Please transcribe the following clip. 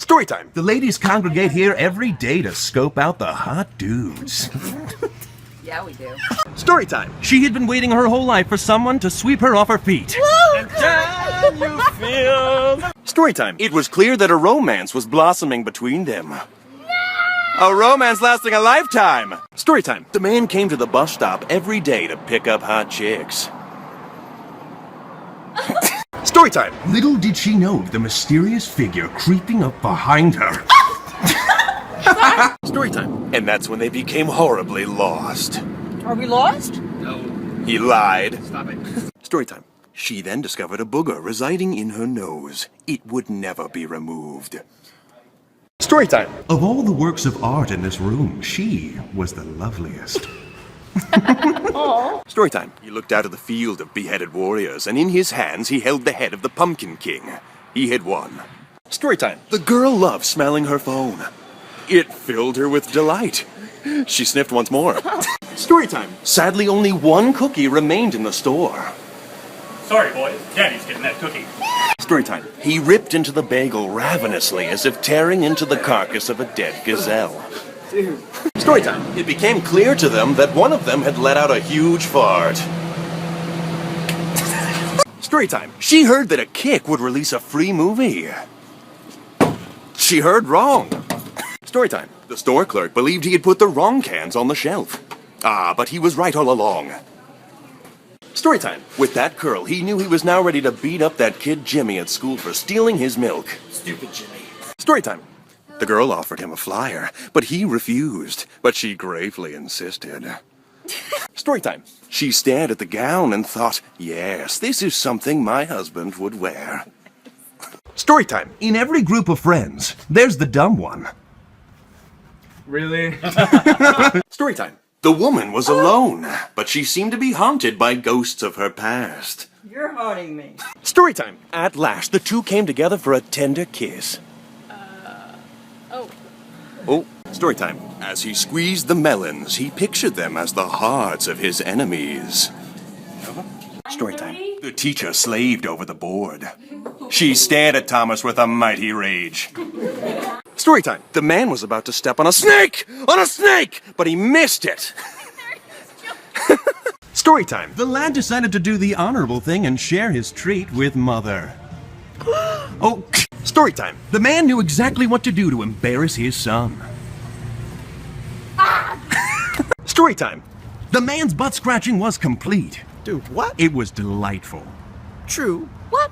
Story time. The ladies congregate here every day to scope out the hot dudes. Yeah, we do. Story time. She had been waiting her whole life for someone to sweep her off her feet. And can you feel? Story time. It was clear that a romance was blossoming between them. A romance lasting a lifetime. Story time. The man came to the bus stop every day to pick up hot chicks. Story time. Little did she know the mysterious figure creeping up behind her. Story time. And that's when they became horribly lost. Are we lost? No. He lied. Stop it. Story time. She then discovered a booger residing in her nose. It would never be removed. Story time. Of all the works of art in this room, she was the loveliest. Story time. He looked out of the field of beheaded warriors, and in his hands he held the head of the Pumpkin King. He had won. Story time. The girl loved smelling her phone. It filled her with delight. She sniffed once more. Story time. Sadly, only one cookie remained in the store. Sorry, boys. Daddy's getting that cookie. Story time. He ripped into the bagel ravenously as if tearing into the carcass of a dead gazelle. Dude. Story time. It became clear to them that one of them had let out a huge fart. Story time. She heard that a Kick would release a free movie. She heard wrong. Story time. The store clerk believed he had put the wrong cans on the shelf. Ah, but he was right all along. Story time. With that curl, he knew he was now ready to beat up that kid Jimmy at school for stealing his milk. Stupid Jimmy. Story time. The girl offered him a flyer, but he refused, but she gravely insisted. Story time. She stared at the gown and thought, yes, this is something my husband would wear. Story time. In every group of friends, there's the dumb one. Really? Story time. The woman was alone, but she seemed to be haunted by ghosts of her past. You're haunting me. Story time. At last, the two came together for a tender kiss. Oh, story time. As he squeezed the melons, he pictured them as the hearts of his enemies. Story time. The teacher slaved over the board. She stared at Thomas with a mighty rage. Story time. The man was about to step on a snake! On a snake! But he missed it! Story time. The lad decided to do the honorable thing and share his treat with Mother. Oh, story time. The man knew exactly what to do to embarrass his son. Story time. The man's butt scratching was complete. Dude, what? It was delightful. True. What?